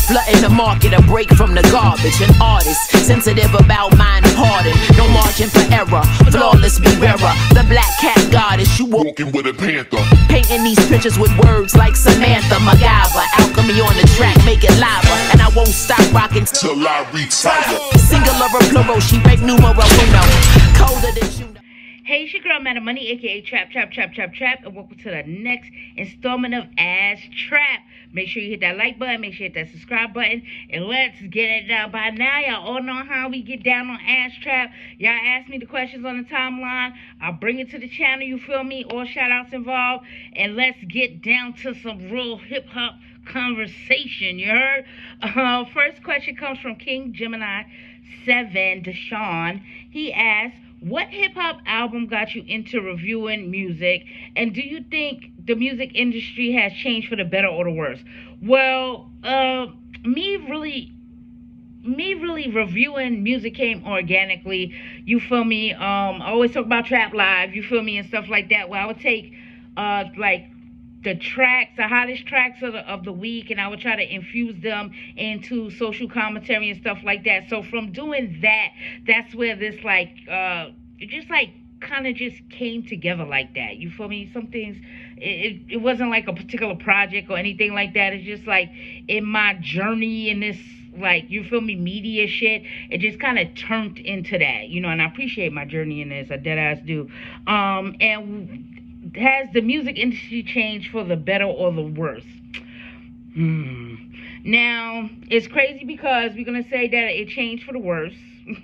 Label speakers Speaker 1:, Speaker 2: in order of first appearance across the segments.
Speaker 1: Flooding the market, a break from the garbage. An artist, sensitive about mind pardon. No margin for error, flawless be bearer. The black cat goddess, you walking with a panther. Painting these pictures with words like Samantha MacGyver. Alchemy on the track, make it lava. And I won't stop rocking till I retire. Singular or plural, she break numero uno. Colder than you.
Speaker 2: Hey, it's your girl, Madam Money, aka Trap, and welcome to the next installment of Ass Trap. Make sure you hit that like button, make sure you hit that subscribe button, and let's get it down. By now, y'all all know how we get down on Ass Trap. Y'all ask me the questions on the timeline, I'll bring it to the channel, you feel me? All shout outs involved, and let's get down to some real hip hop conversation, you heard? First question comes from King Gemini 7 Deshaun. He asked, what hip-hop album got you into reviewing music, and do you think the music industry has changed for the better or the worse? Well, me really reviewing music came organically, you feel me? I always talk about Trap Live, you feel me, and stuff like that, where I would take like the tracks, the hottest tracks of the week, and I would try to infuse them into social commentary and stuff like that. So from doing that, that's where this like it just like kind of just came together like that, you feel me? Some things, it wasn't like a particular project or anything like that. It's just like in my journey in this, like, you feel me, media shit, it just kind of turned into that, you know, and I appreciate my journey in this, I dead ass do. And has the music industry changed for the better or the worse? Now, it's crazy because we're going to say that it changed for the worse.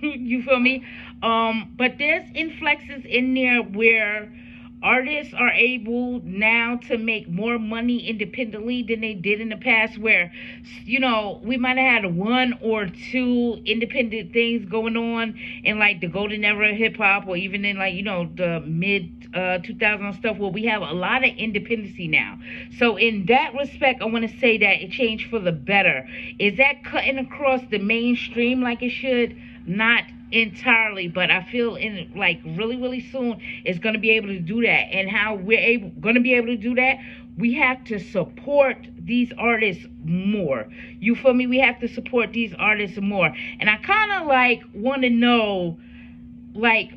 Speaker 2: You feel me? But there's inflexes in there where artists are able now to make more money independently than they did in the past, where, you know, we might have had one or two independent things going on in like the golden era of hip hop, or even in like, you know, the mid 2000 stuff, where we have a lot of independency now. So in that respect, I want to say that it changed for the better. Is that cutting across the mainstream like it should? Not entirely, but I feel in like really soon it's going to be able to do that. And how we're going to be able to do that, we have to support these artists more, you feel me? We have to support these artists more. And I kind of like want to know, like,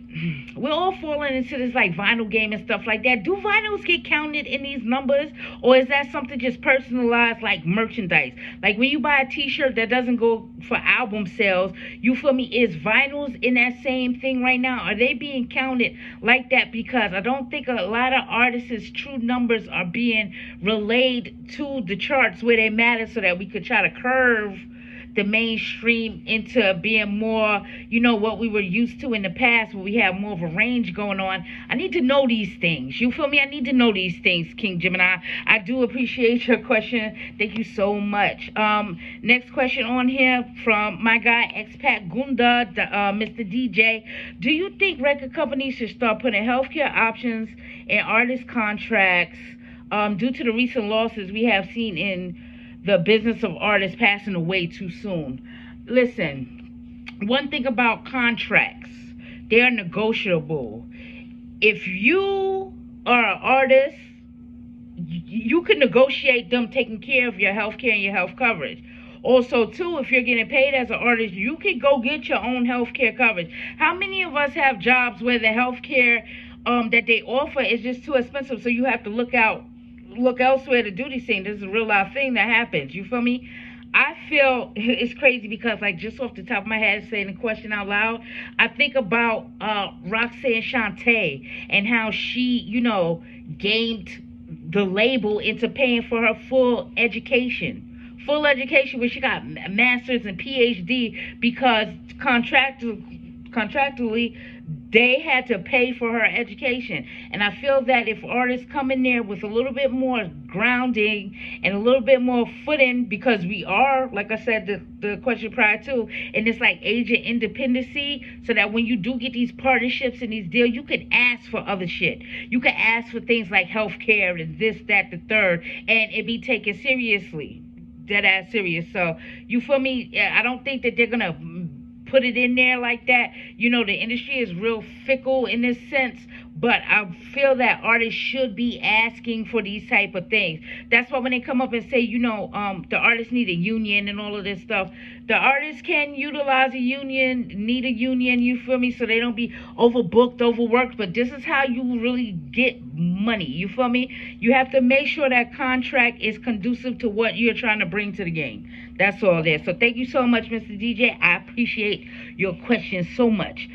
Speaker 2: we're all falling into this like vinyl game and stuff like that. Do vinyls get counted in these numbers, or is that something just personalized like merchandise? Like when you buy a t-shirt that doesn't go for album sales, you feel me, is vinyls in that same thing right now? Are they being counted like that? Because I don't think a lot of artists' true numbers are being relayed to the charts where they matter, so that we could try to curve the mainstream into being more, you know, what we were used to in the past, where we have more of a range going on. I need to know these things, you feel me? I need to know these things, King Gemini. I do appreciate your question, thank you so much. Next question on here from my guy Expat Gunda, Mr. DJ. Do you think record companies should start putting healthcare options in artist contracts due to the recent losses we have seen in the business of artists passing away too soon? Listen, one thing about contracts, they're negotiable. If you are an artist, you can negotiate them taking care of your health care and your health coverage. Also, too, if you're getting paid as an artist, you can go get your own health care coverage. How many of us have jobs where the health care that they offer is just too expensive, so you have to look elsewhere to do these things? This is a real life thing that happens, you feel me? I feel it's crazy because, like, just off the top of my head, saying the question out loud, I think about Roxanne Shante and how she, you know, gamed the label into paying for her full education, where she got masters and PhD, because contractually they had to pay for her education. And I feel that if artists come in there with a little bit more grounding and a little bit more footing, because we are, like I said, the question prior to, and it's like agent independency, so that when you do get these partnerships and these deals, you can ask for other shit. You can ask for things like healthcare and this, that, the third, and it be taken seriously, dead ass serious. So you feel me? I don't think that they're gonna put it in there like that. You know, the industry is real fickle in this sense, but I feel that artists should be asking for these type of things. That's why when they come up and say, you know, the artists need a union and all of this stuff, the artists can utilize a union, need a union, you feel me, so they don't be overbooked, overworked. But this is how you really get money, you feel me? You have to make sure that contract is conducive to what you're trying to bring to the game. That's all there. So thank you so much, Mr. DJ. I appreciate your question so much.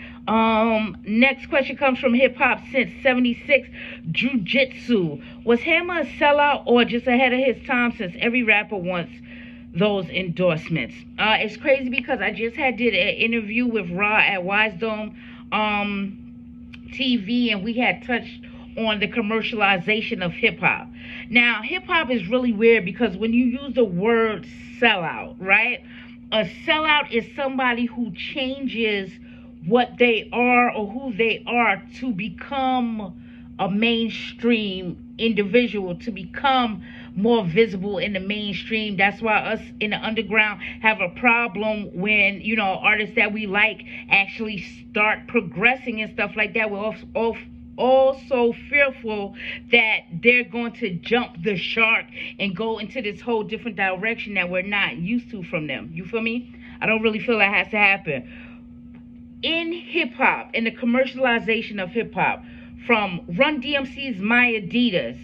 Speaker 2: Next question comes from Hip Hop Since 76 Jiu-Jitsu. Was Hammer a sellout or just ahead of his time, since every rapper wants those endorsements? It's crazy because I just did an interview with Ra at Wise Dome TV, and we had touched on the commercialization of hip hop. Now, hip hop is really weird because when you use the word sellout, right? A sellout is somebody who changes what they are or who they are to become a mainstream individual, to become more visible in the mainstream. That's why us in the underground have a problem when, you know, artists that we like actually start progressing and stuff like that. We're also fearful that they're going to jump the shark and go into this whole different direction that we're not used to from them. You feel me? I don't really feel that has to happen. In hip-hop, in the commercialization of hip-hop, from Run DMC's My Adidas,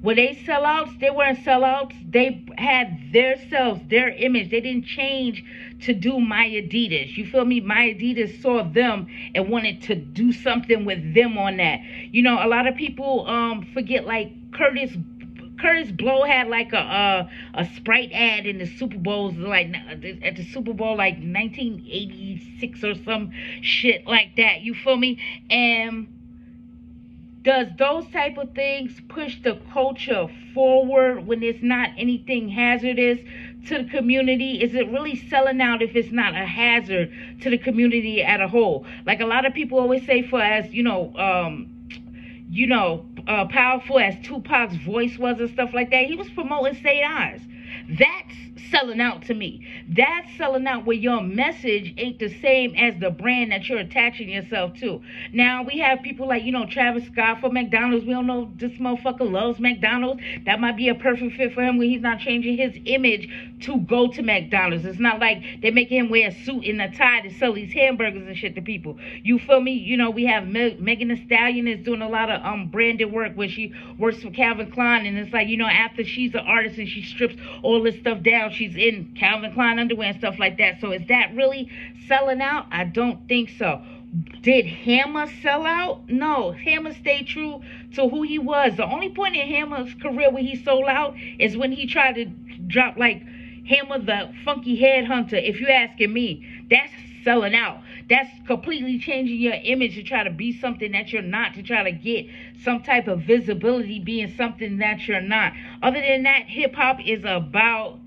Speaker 2: were they sellouts? They weren't sellouts. They had their selves, their image. They didn't change to do My Adidas. You feel me? My Adidas saw them and wanted to do something with them on that. You know, a lot of people forget, like, Curtis Blow had like a Sprite ad in the Super Bowls, like at the Super Bowl, like 1986 or some shit like that. You feel me? And does those type of things push the culture forward when it's not anything hazardous to the community? Is it really selling out if it's not a hazard to the community as a whole? Like a lot of people always say, for as powerful as Tupac's voice was and stuff like that, he was promoting St. Ives. That's selling out to me. That's selling out where your message ain't the same as the brand that you're attaching yourself to. Now, we have people like, you know, Travis Scott for McDonald's. We don't know, this motherfucker loves McDonald's. That might be a perfect fit for him when he's not changing his image to go to McDonald's. It's not like they're making him wear a suit and a tie to sell these hamburgers and shit to people. You feel me? You know, we have Megan Thee Stallion is doing a lot of branded work where she works for Calvin Klein, and it's like, you know, after she's an artist and she strips all this stuff down, she's in Calvin Klein underwear and stuff like that. So is that really selling out? I don't think so. Did Hammer sell out? No. Hammer stayed true to who he was. The only point in Hammer's career where he sold out is when he tried to drop like Hammer the Funky Headhunter. If you're asking me, that's selling out. That's completely changing your image to try to be something that you're not, to try to get some type of visibility being something that you're not. Other than that, hip-hop is about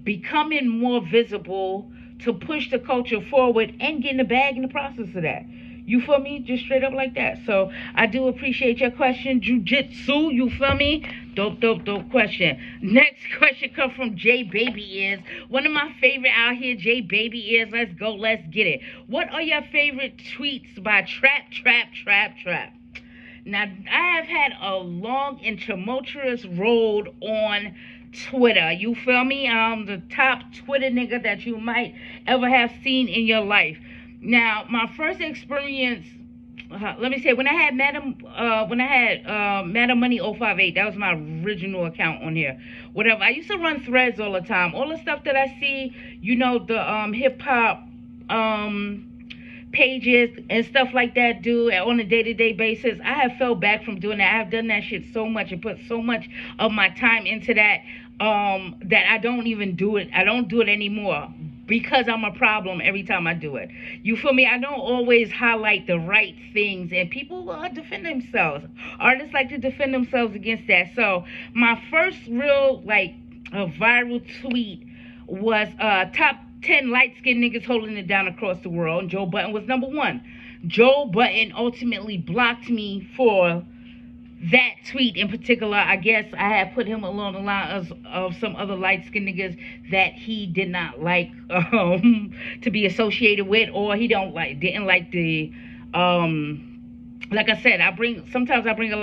Speaker 2: becoming more visible to push the culture forward and getting a bag in the process of that. You feel me? Just straight up like that. So I do appreciate your question, Jiu-Jitsu. You feel me? Dope question. Next question comes from J Baby Ears. One of my favorite out here, J Baby Ears. Let's go. Let's get it. What are your favorite tweets by Trap? Now, I have had a long and tumultuous road on Twitter. You feel me? The top Twitter nigga that you might ever have seen in your life. Now, my first experience, let me say, when I had Madam Money 058, that was my original account on here. Whatever. I used to run threads all the time. All the stuff that I see, you know, the hip hop pages and stuff like that do on a day-to-day basis. I have fell back from doing that. I have done that shit so much and put so much of my time into that that I don't even do it. I don't do it anymore because I'm a problem every time I do it. You feel me? I don't always highlight the right things, and people defend themselves. Artists like to defend themselves against that. So my first real viral tweet was top 10 light-skinned niggas holding it down across the world, and Joe Budden was number one. Joe Budden ultimately blocked me for that tweet in particular, I guess I had put him along the line of some other light-skinned niggas that he did not like to be associated with, or he didn't like the like I said, sometimes I bring a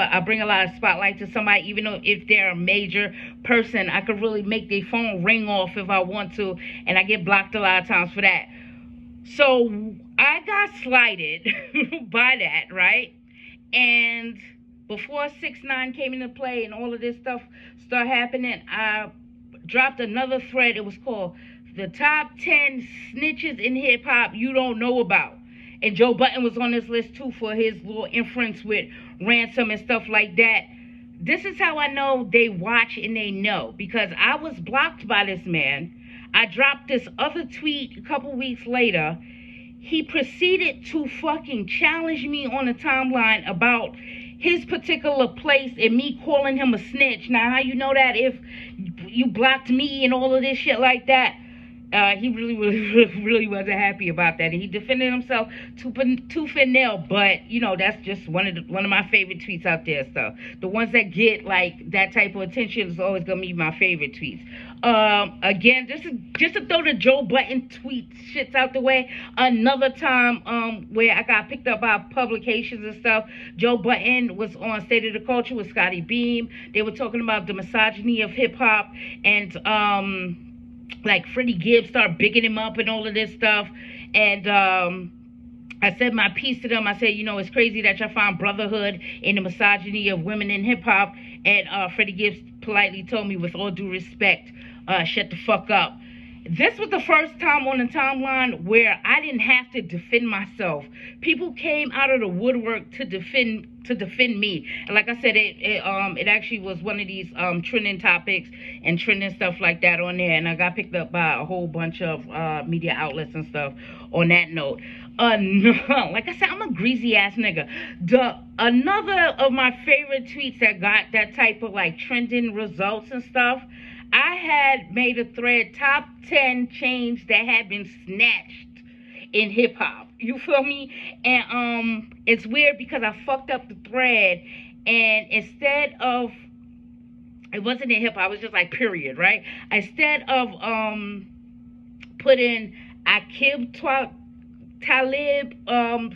Speaker 2: lot of spotlight to somebody, even though if they're a major person, I could really make their phone ring off if I want to, and I get blocked a lot of times for that. So I got slighted by that, right? And before 6ix9ine came into play and all of this stuff started happening, I dropped another thread. It was called "The Top 10 Snitches in Hip Hop You Don't Know About." And Joe Budden was on this list too for his little inference with Ransom and stuff like that. This is how I know they watch and they know, because I was blocked by this man. I dropped this other tweet a couple weeks later. He proceeded to fucking challenge me on the timeline about his particular place and me calling him a snitch. Now, how you know that if you blocked me and all of this shit like that? He really wasn't happy about that, and he defended himself tooth and nail. But you know, that's just one of my favorite tweets out there. So the ones that get like that type of attention is always gonna be my favorite tweets. Again, just to throw the Joe Budden tweet shits out the way. Another time where I got picked up by publications and stuff. Joe Budden was on State of the Culture with Scotty Beam. They were talking about the misogyny of hip hop, and like Freddie Gibbs started bigging him up and all of this stuff. And I said my piece to them. I said, you know, it's crazy that y'all find brotherhood in the misogyny of women in hip hop. And Freddie Gibbs politely told me, with all due respect, shut the fuck up. This was the first time on the timeline where I didn't have to defend myself. People came out of the woodwork to defend me. And like I said, it actually was one of these trending topics and trending stuff like that on there. And I got picked up by a whole bunch of media outlets and stuff on that note. No, like I said, I'm a greasy ass nigga. Another of my favorite tweets that got that type of like trending results and stuff, I had made a thread, top 10 chains that had been snatched in hip hop. You feel me? And it's weird because I fucked up the thread, and instead of, it wasn't in hip hop, it was just like period, right? Instead of putting Aqib Talib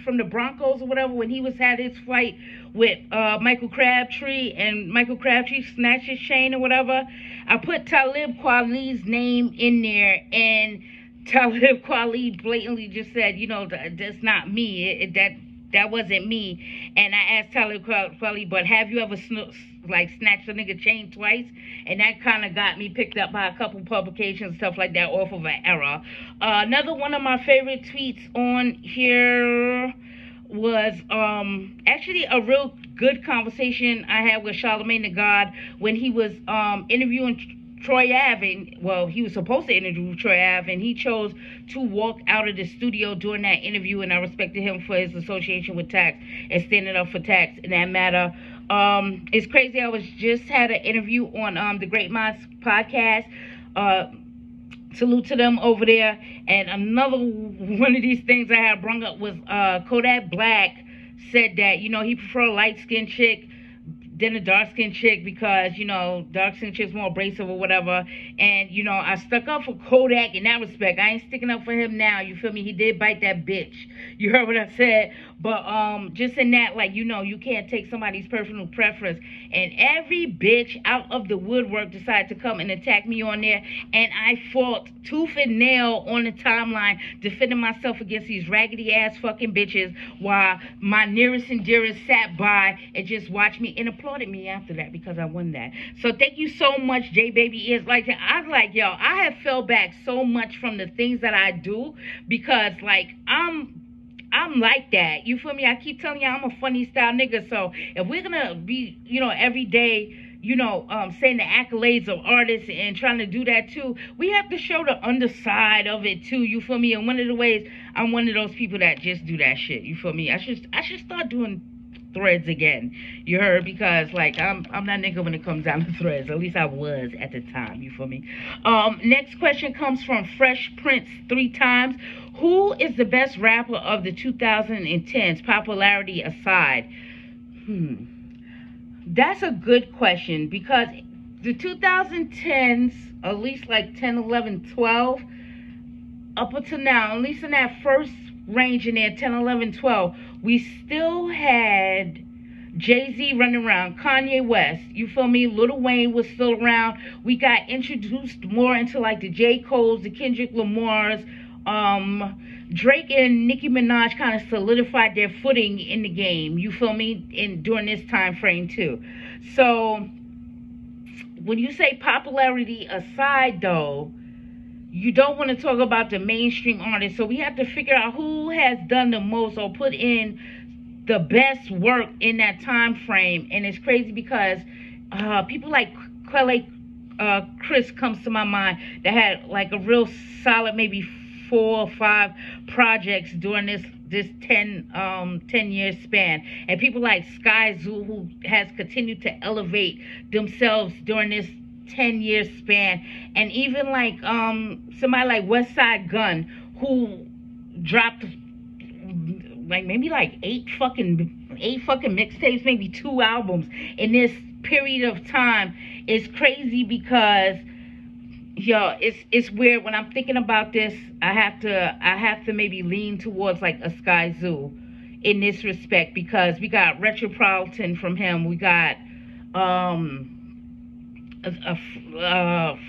Speaker 2: from the Broncos or whatever, when he had his fight with Michael Crabtree, and Michael Crabtree snatched his chain or whatever, I put Talib Kweli's name in there, and Talib Kweli blatantly just said, you know, that's not me. That wasn't me. And I asked Talib Kweli, but have you ever snatched a nigga chain twice? And that kind of got me picked up by a couple publications and stuff like that off of an error. Another one of my favorite tweets on here was actually a real good conversation I had with Charlamagne the God when he was interviewing Troy Ave. Well, he was supposed to interview Troy Ave, and he chose to walk out of the studio during that interview, and I respected him for his association with Tax and standing up for Tax in that matter. It's crazy. I just had an interview on the Great Minds podcast. Salute to them over there. And another one of these things I had brought up was Kodak Black said that, you know, he preferred a light-skinned chick than a dark-skinned chick because, you know, dark-skinned chick's more abrasive or whatever. And, you know, I stuck up for Kodak in that respect. I ain't sticking up for him now. You feel me? He did bite that bitch. You heard what I said? But just in that, like, you know, you can't take somebody's personal preference. And every bitch out of the woodwork decided to come and attack me on there. And I fought tooth and nail on the timeline, defending myself against these raggedy-ass fucking bitches while my nearest and dearest sat by and just watched me and applauded me after that because I won that. So thank you so much, J Baby is like, I'm like, yo, I have fell back so much from the things that I do because, like, I'm like that. You feel me? I keep telling you I'm a funny style nigga. So if we're gonna be, you know, every day, you know, saying the accolades of artists and trying to do that too, we have to show the underside of it too. You feel me? And one of the ways, I'm one of those people that just do that shit. You feel me? I should start doing threads again. You heard? Because like I'm that nigga when it comes down to threads. At least I was at the time. You feel me? Next question comes from Fresh Prince 3 times. Who is the best rapper of the 2010s, popularity aside? That's a good question because the 2010s, at least like 10, 11, 12, up until now, at least in that first range in there, 10, 11, 12, we still had Jay-Z running around, Kanye West, you feel me? Lil Wayne was still around. We got introduced more into like the J. Cole's, the Kendrick Lamar's, Drake and Nicki Minaj kind of solidified their footing in the game, you feel me? During this time frame too. So when you say popularity aside though, you don't want to talk about the mainstream artists. So we have to figure out who has done the most or put in the best work in that time frame. And it's crazy because people like Quelle Chris comes to my mind that had like a real solid maybe 4 or 5 projects during this 10-year span, and people like Skyzoo, who has continued to elevate themselves during this 10-year span, and even like somebody like Westside Gunn, who dropped like maybe like 8 fucking mixtapes, maybe 2 albums in this period of time. Is crazy because yo, it's weird when I'm thinking about this. I have to maybe lean towards like a Skyzoo in this respect, because we got Retropolitan from him. We got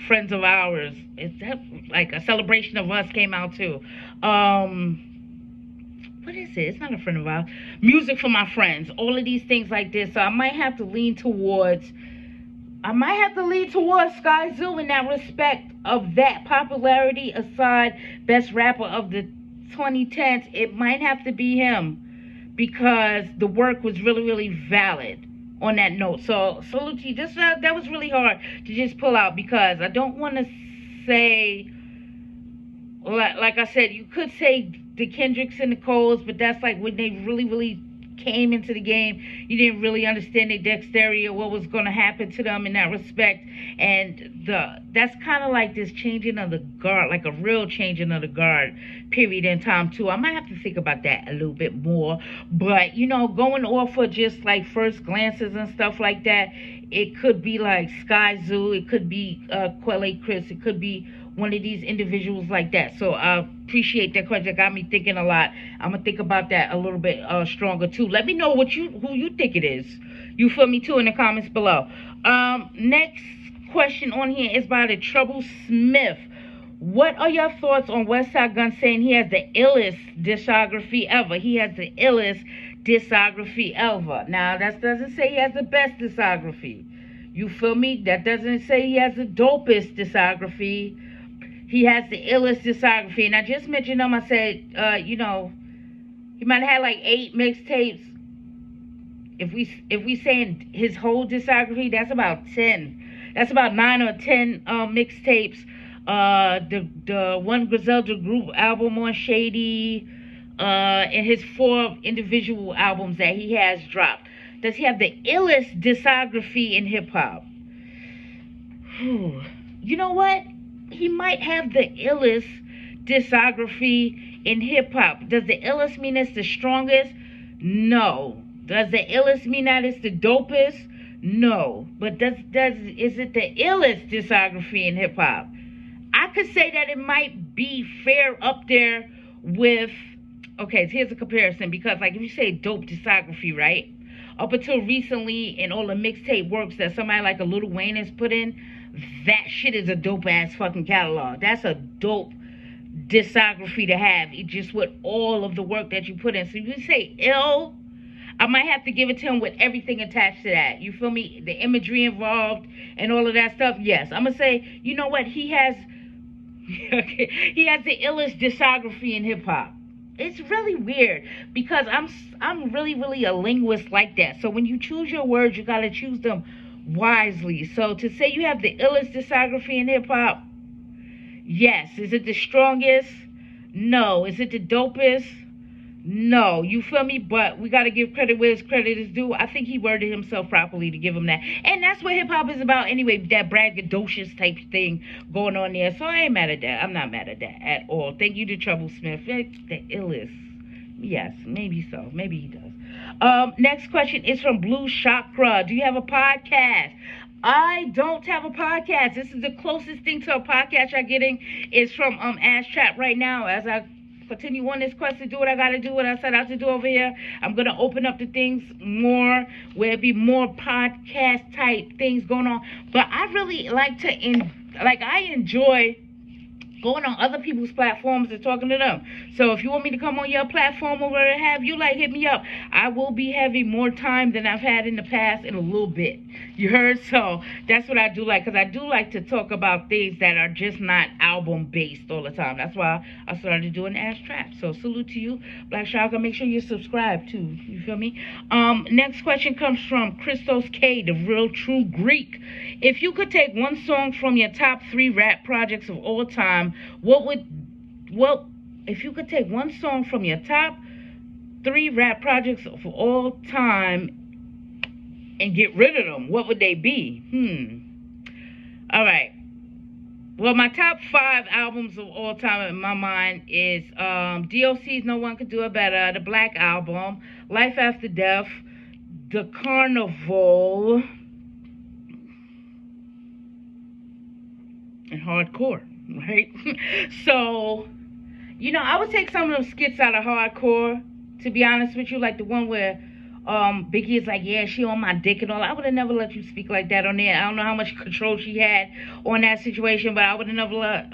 Speaker 2: Friends of Ours. Is that like A Celebration of Us came out too? What is it? It's not A Friend of Ours. Music for My Friends. All of these things like this. So I might have to lean towards Skyzoo in that respect of that popularity aside. Best rapper of the 2010s, it might have to be him because the work was really, really valid on that note. So salute to you. That was really hard to just pull out because I don't want to say, like I said, you could say the Kendricks and the Coles, but that's like when they really, really came into the game. You didn't really understand their dexterity or what was going to happen to them in that respect, and that's kind of like this changing of the guard, like a real changing of the guard period in time too. I might have to think about that a little bit more, but you know, going off of just like first glances and stuff like that, it could be like Skyzoo, it could be Quelle Chris, it could be one of these individuals like that. So I appreciate that question. It got me thinking a lot. I'm gonna think about that a little bit stronger too. Let me know who you think it is. You feel me too in the comments below. Next question on here is by the Trouble Smith. What are your thoughts on Westside Gunn saying he has the illest discography ever? He has the illest discography ever. Now that doesn't say he has the best discography. You feel me? That doesn't say he has the dopest discography. He has the illest discography. And I just mentioned him. I said, you know, he might have had like 8 mixtapes. If we saying his whole discography, that's about 10. That's about 9 or 10 mixtapes. The one Griselda Group album on Shady, and his 4 individual albums that he has dropped. Does he have the illest discography in hip hop? You know what? He might have the illest discography in hip hop. Does the illest mean it's the strongest? No. Does the illest mean that it's the dopest? No. But is it the illest discography in hip hop? I could say that it might be fair up there with, okay, so here's a comparison, because like if you say dope discography, right? Up until recently, in all the mixtape works that somebody like a Lil Wayne has put in, that shit is a dope ass fucking catalog. That's a dope discography to have. It's just with all of the work that you put in. So if you say ill, I might have to give it to him with everything attached to that. You feel me? The imagery involved and all of that stuff. Yes, I'm gonna say, you know what? He has the illest discography in hip hop. It's really weird because I'm really, really a linguist like that. So when you choose your words, you gotta choose them wisely. So to say you have the illest discography in hip hop, yes. Is it the strongest? No. Is it the dopest? No. You feel me? But we gotta give credit where his credit is due. I think he worded himself properly to give him that, and that's what hip hop is about anyway. That braggadocious type thing going on there. So I ain't mad at that. I'm not mad at that at all. Thank you to Trouble Smith. The illest. Yes, maybe so. Maybe he does. Next question is from Blue Chakra. Do you have a podcast? I don't have a podcast. This is the closest thing to a podcast I'm getting is from Ash Trap right now. As I continue on this quest to do what I gotta do, what I set out to do over here, I'm gonna open up the things more where it be more podcast type things going on. But I really like to I enjoy going on other people's platforms and talking to them. So if you want me to come on your platform or whatever have you, hit me up. I will be having more time than I've had in the past in a little bit. You heard? So that's what I do like, because I do like to talk about things that are just not album based all the time. That's why I started doing Ash Trap. So salute to you, Black Shark. Make sure you subscribe too. You feel me? Next question comes from Christos K, the real true Greek. If you could take one song from your top 3 rap projects of all time, if you could take one song from your top 3 rap projects of all time and get rid of them, what would they be? All right. Well, my top 5 albums of all time in my mind is DOC's No One Could Do It Better, the Black Album, Life After Death, The Carnival, and Hardcore. Right? So, I would take some of those skits out of Hardcore, to be honest with you, like the one where Biggie is like, yeah, she on my dick and all. I would have never let you speak like that on there. I don't know how much control she had on that situation, but I would have never let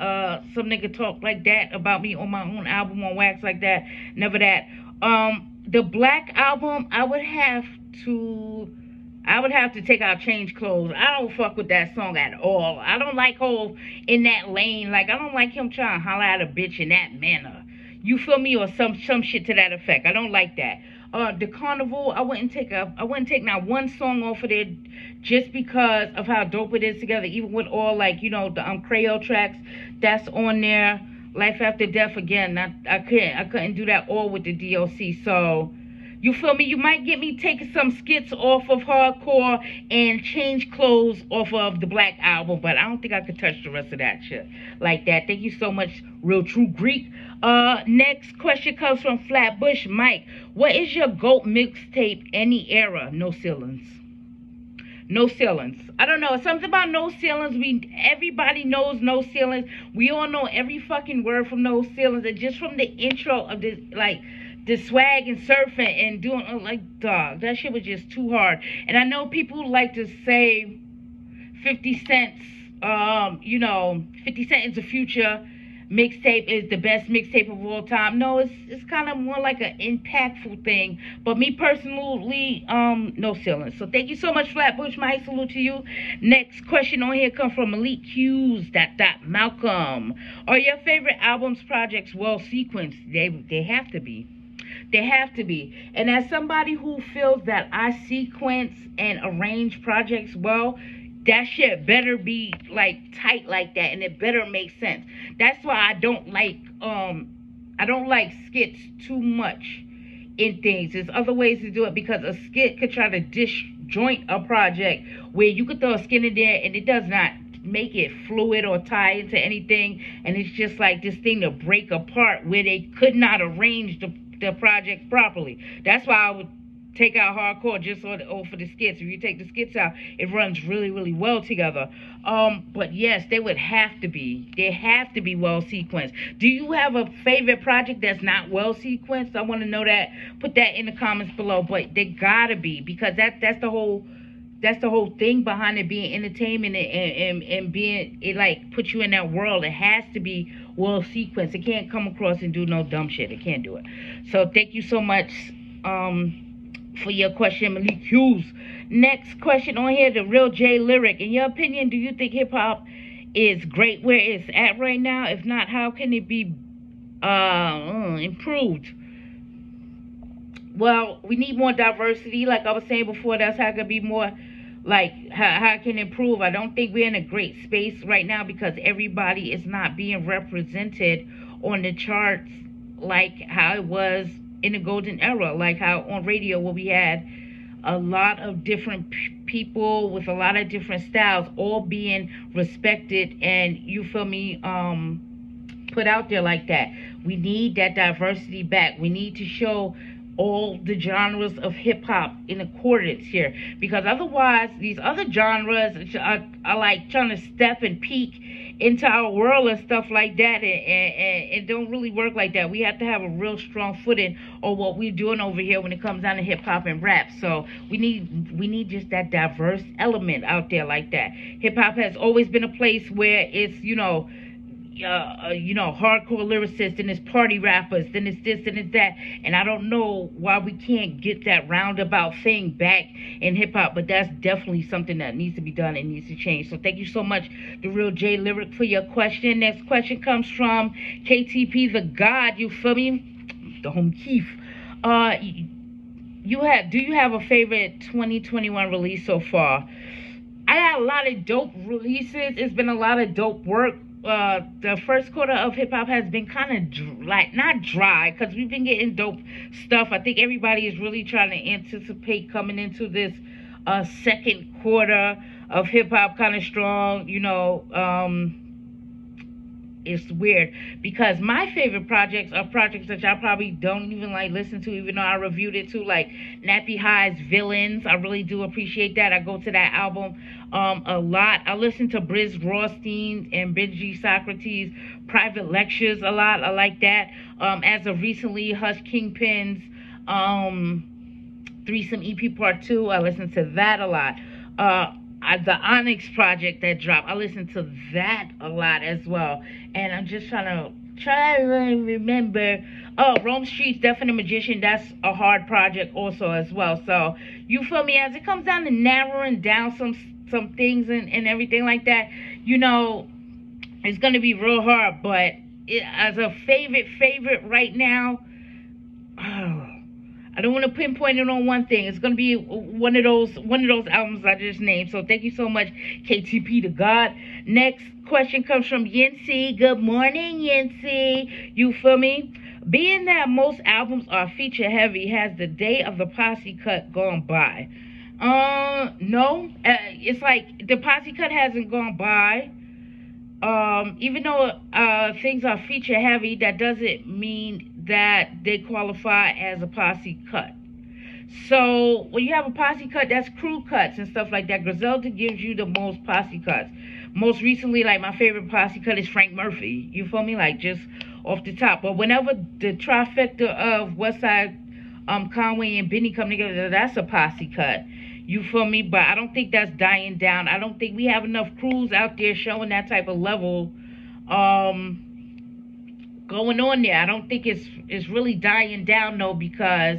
Speaker 2: some nigga talk like that about me on my own album on wax like that. Never that. The Black Album, I would have to take out Change Clothes. I don't fuck with that song at all. I don't like Hov in that lane. Like, I don't like him trying to holler at a bitch in that manner. You feel me? Or some shit to that effect. I don't like that. The Carnival, I wouldn't take not one song off of it just because of how dope it is together. Even with all the Creole tracks that's on there. Life After Death again. I couldn't do that all with the DOC. So you feel me? You might get me taking some skits off of Hardcore and Change Clothes off of the Black Album, but I don't think I could touch the rest of that shit like that. Thank you so much, Real True Greek. Next question comes from Flatbush Mike. What is your GOAT mixtape, any era? No ceilings. No ceilings. I don't know. Something about No Ceilings. Everybody knows No Ceilings. We all know every fucking word from No Ceilings. And just from the intro of this, the swag and surfing and doing, dog, that shit was just too hard. And I know people like to say 50 Cent's, 50 Cent is the future mixtape is the best mixtape of all time. No, it's kind of more like an impactful thing. But me personally, No Ceilings. So thank you so much, Flatbush Mike. Salute to you. Next question on here comes from Malik Hughes. Malcolm. Are your favorite albums, projects well sequenced? They have to be. They have to be. And as somebody who feels that I sequence and arrange projects well, that shit better be tight like that, and it better make sense. That's why I don't like skits too much in things. There's other ways to do it, because a skit could try to disjoint a project where you could throw a skit in there and it does not make it fluid or tie into anything, and it's just like this thing to break apart where they could not arrange the project properly. That's why I would take out Hardcore just for the skits. If you take the skits out, it runs really, really well together. But yes, they would have to be. They have to be well sequenced. Do you have a favorite project that's not well sequenced? I want to know that. Put that in the comments below. But they gotta be, because that's the whole thing behind it being entertainment and being it puts you in that world. It has to be well sequenced. It can't come across and do no dumb shit. It can't do it. So thank you so much for your question, Malik Hughes. Next question on here, the Real J Lyric. In your opinion, do you think hip hop is great where it's at right now? If not, how can it be improved? Well, we need more diversity. Like I was saying before, that's how it could be more, how it can improve. I don't think we're in a great space right now because everybody is not being represented on the charts like how it was in the golden era, like how on radio where we had a lot of different people with a lot of different styles all being respected and, you feel me, put out there like that. We need that diversity back. We need to show all the genres of hip hop in accordance here, because otherwise these other genres are like trying to step and peek into our world and stuff like that, and it don't really work like that. We have to have a real strong footing on what we're doing over here when it comes down to hip hop and rap. So we need just that diverse element out there like that. Hip hop has always been a place where it's hardcore lyricists, and it's party rappers, then it's this and it's that, and I don't know why we can't get that roundabout thing back in hip hop, but that's definitely something that needs to be done and needs to change. So thank you so much, The Real J Lyric, for your question. Next question comes from KTP the God, you feel me? The home Keith. Do you have a favorite 2021 release so far? I got a lot of dope releases. It's been a lot of dope work. The first quarter of hip hop has been kind of not dry, because we've been getting dope stuff. I think everybody is really trying to anticipate coming into this second quarter of hip hop kind of strong. It's weird because my favorite projects are projects that y'all probably don't even like listen to, even though I reviewed it too, like Nappy High's Villains. I really do appreciate that. I go to that album a lot. I listen to Briz Rawstein and Benji Socrates' Private Lectures a lot. I like that. As of recently, Hush Kingpin's Threesome EP Part 2, I listen to that a lot. The Onyx project that dropped, I listen to that a lot as well. And I'm just trying to remember. Oh, Rome Street's Definite Magician, that's a hard project also as well. So you feel me? As it comes down to narrowing down some things and everything like that, it's gonna be real hard. But as a favorite right now, I don't want to pinpoint it on one thing. It's going to be one of those albums I just named. So thank you so much, KTP the God. Next question comes from Yancy. Good morning, Yancy. You feel me? Being that most albums are feature heavy, has the day of the posse cut gone by? No. It's like the posse cut hasn't gone by. Even though things are feature heavy, that doesn't mean that they qualify as a posse cut. So when you have a posse cut, that's crew cuts and stuff like that. Griselda gives you the most posse cuts. Most recently, like my favorite posse cut is Frank Murphy. You feel me? Like just off the top. But whenever the trifecta of Westside, Conway and Benny come together, that's a posse cut. You feel me? But I don't think that's dying down. I don't think we have enough crews out there showing that type of level going on there. I don't think it's really dying down though, because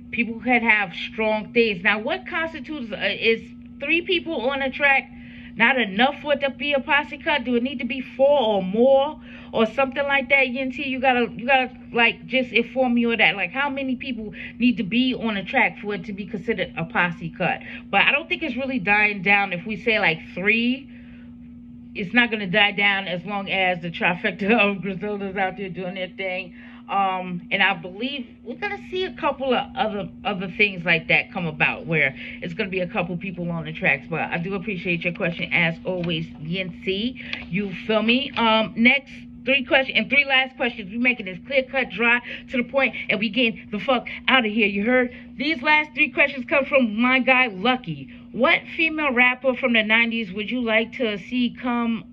Speaker 2: people can have strong things. Now, what constitutes is 3 people on a track not enough for it to be a posse cut? Do it need to be 4 or more or something like that? Yinti, you gotta like just inform me of that. Like, how many people need to be on a track for it to be considered a posse cut? But I don't think it's really dying down. If we say like 3, it's not going to die down as long as the trifecta of Griselda's out there doing their thing. And I believe we're going to see a couple of other things like that come about, where it's going to be a couple people on the tracks. But I do appreciate your question, as always, Yancy. You feel me? Next 3 questions and 3 last questions. We making this clear cut, dry, to the point, and we getting the fuck out of here. You heard? These last 3 questions come from my guy Lucky. What female rapper from the 90s would you like to see come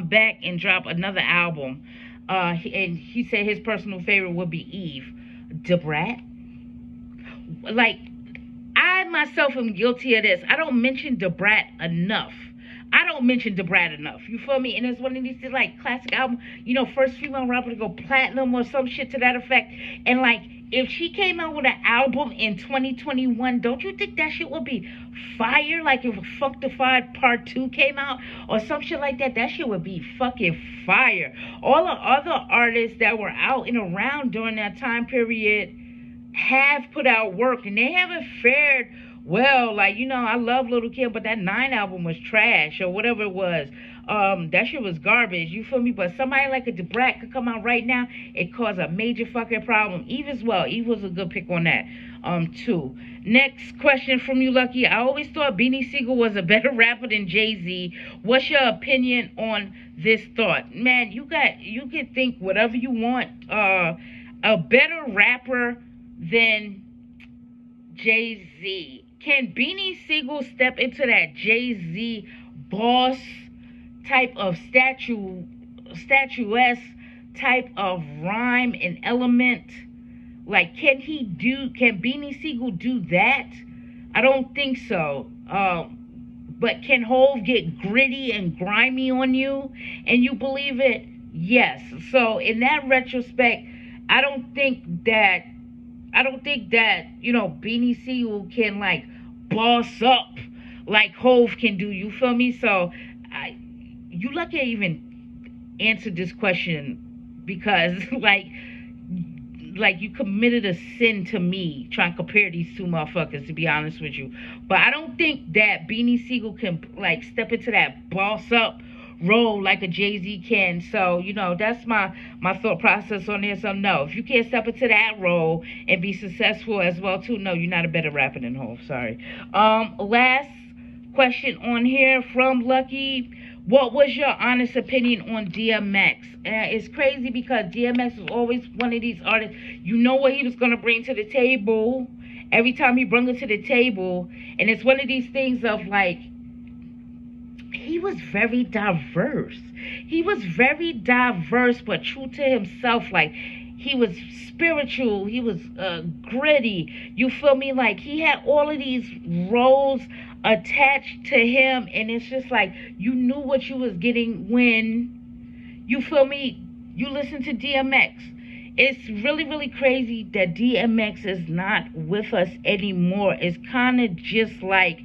Speaker 2: back and drop another album? And he said his personal favorite would be Eve. Da Brat? Like, I myself am guilty of this. I don't mention Da Brat enough. You feel me? And it's one of these like classic albums, first female rapper to go platinum or some shit to that effect. And like, if she came out with an album in 2021, don't you think that shit would be fire? Like if Funkdafied Part 2 came out or some shit like that, that shit would be fucking fire. All the other artists that were out and around during that time period have put out work, and they haven't fared well. Like, I love Little Kim, but that 9 album was trash or whatever it was. That shit was garbage. You feel me? But somebody like a Da Brat could come out right now and cause a major fucking problem. Eve as well. Eve was a good pick on that, too. Next question from you, Lucky. I always thought Beanie Sigel was a better rapper than Jay-Z. What's your opinion on this thought? Man, you can think whatever you want. A better rapper than Jay-Z. Can Beanie Siegel step into that Jay-Z boss type of statuesque type of rhyme and element? Like, can Beanie Siegel do that? I don't think so. But can Hove get gritty and grimy on you and you believe it? Yes. So in that retrospect, I don't think that Beanie Siegel can like boss up like Hove can do. You feel me? So you lucky I even answered this question, because like you committed a sin to me trying to compare these two motherfuckers, to be honest with you. But I don't think that Beanie Siegel can like step into that boss up role like a Jay-Z can. So, that's my thought process on this. So no, if you can't step into that role and be successful as well too, no, you're not a better rapper than Hov. Sorry. Last question on here from Lucky. What was your honest opinion on DMX? It's crazy because DMX was always one of these artists, you know what he was going to bring to the table every time he brought it to the table. And it's one of these things of like, he was very diverse. He was very diverse, but true to himself. Like, he was spiritual. He was gritty. You feel me? Like, he had all of these roles attached to him, and it's just like you knew what you was getting when, you feel me, you listen to DMX. It's really, really crazy that DMX is not with us anymore. It's kind of just like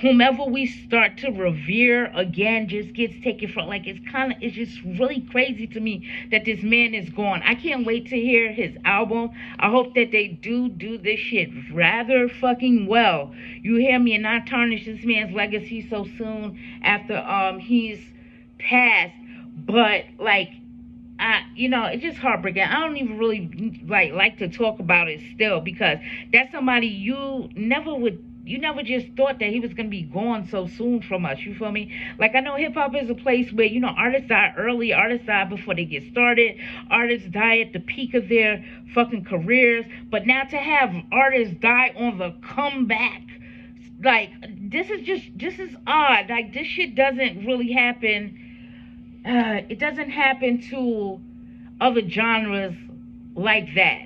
Speaker 2: whomever we start to revere again just gets taken from. Like, it's just really crazy to me that this man is gone. I can't wait to hear his album. I hope that they do this shit rather fucking well. You hear me? And not tarnish this man's legacy so soon after he's passed. But like, it's just heartbreaking. I don't even really like to talk about it still, because that's somebody you never just thought that he was going to be gone so soon from us. You feel me? Like, I know hip-hop is a place where, artists die early, artists die before they get started, artists die at the peak of their fucking careers. But now to have artists die on the comeback, like, this is odd. Like, this shit doesn't really happen. It doesn't happen to other genres like that.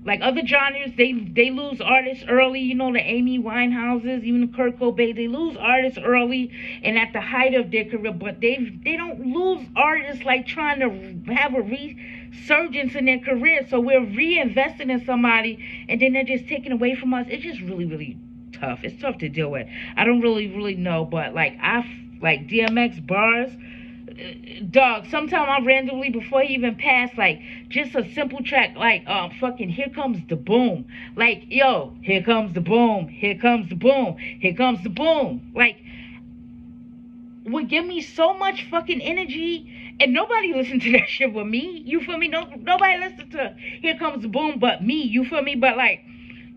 Speaker 2: Like, other genres, they lose artists early. The Amy Winehouses, even the Kurt Cobain, they lose artists early and at the height of their career. But they don't lose artists like trying to have a resurgence in their career. So we're reinvesting in somebody and then they're just taken away from us. It's just really, really tough. It's tough to deal with. I don't really know, but like DMX bars. Dog, sometime I randomly, before he even passed, like, just a simple track, like, fucking Here Comes the Boom. Like, yo, here comes the boom, here comes the boom, here comes the boom. Like, would give me so much fucking energy, and nobody listened to that shit with me. You feel me? Nobody listened to Here Comes the Boom but me. You feel me? But, like,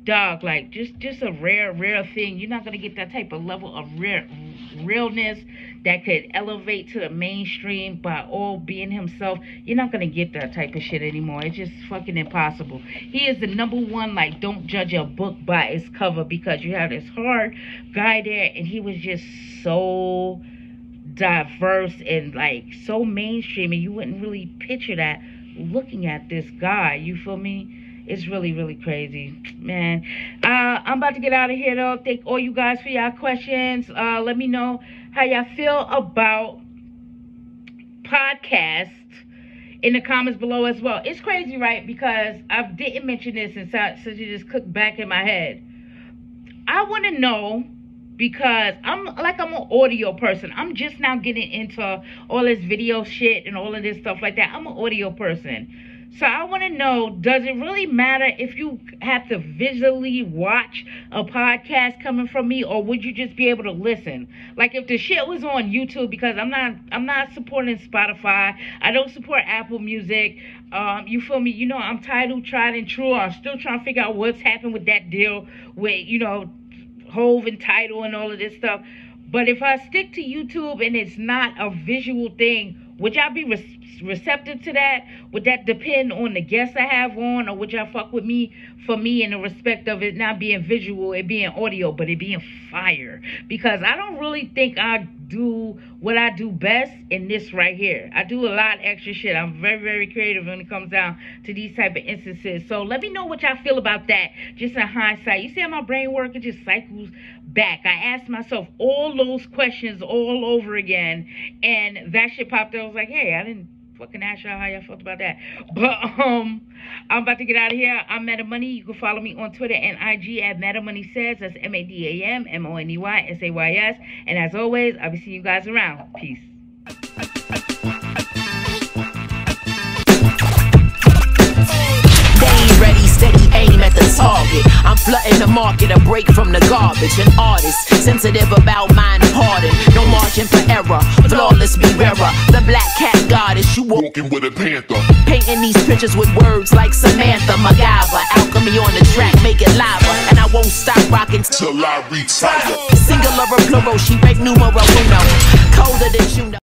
Speaker 2: dog, like, just a rare thing. You're not gonna get that type of level of realness that could elevate to the mainstream by all being himself. You're not gonna get that type of shit anymore. It's just fucking impossible. He is the number one, like, don't judge a book by its cover, because you have this hard guy there and he was just so diverse and like so mainstream, and you wouldn't really picture that looking at this guy. You feel me? It's really, really crazy, man. I'm about to get out of here, though. Thank all you guys for y'all questions. Let me know how y'all feel about podcasts in the comments below as well. It's crazy, right? Because I didn't mention this, and since it just cooked back in my head. I want to know, because I'm an audio person. I'm just now getting into all this video shit and all of this stuff like that. I'm an audio person. So I want to know, does it really matter if you have to visually watch a podcast coming from me, or would you just be able to listen? Like, if the shit was on YouTube, because I'm not supporting Spotify. I don't support Apple Music. You feel me? I'm Tidal, tried and true. I'm still trying to figure out what's happened with that deal with, Hove and Tidal and all of this stuff. But if I stick to YouTube and it's not a visual thing, Would y'all be receptive to that? Would that depend on the guests I have on, or would y'all fuck with me for me in the respect of it not being visual, it being audio, but it being fire? Because I don't really think I do what I do best in this right here. I do a lot of extra shit. I'm very, very creative when it comes down to these type of instances. So let me know what y'all feel about that, just in hindsight. You see how my brain works? It just cycles back. I asked myself all those questions all over again, and that shit popped up. I was like, hey, I didn't fucking ask y'all how y'all felt about that. But I'm about to get out of here. I'm MadaMoney. You can follow me on Twitter and IG at MadaMoneySays. That's MadaMoneySays. And as always, I'll be seeing you guys around. Peace.
Speaker 1: Ready, steady, aim at the target. I'm flooding the market, a break from the garbage. An artist, sensitive about mind pardon. No margin for error, flawless be rarer. The black cat goddess, you walking with a panther. Painting these pictures with words like Samantha MacGyver. Alchemy on the track, make it lava. And I won't stop rocking till I retire. Singular or plural, she break numero uno. Colder than you know.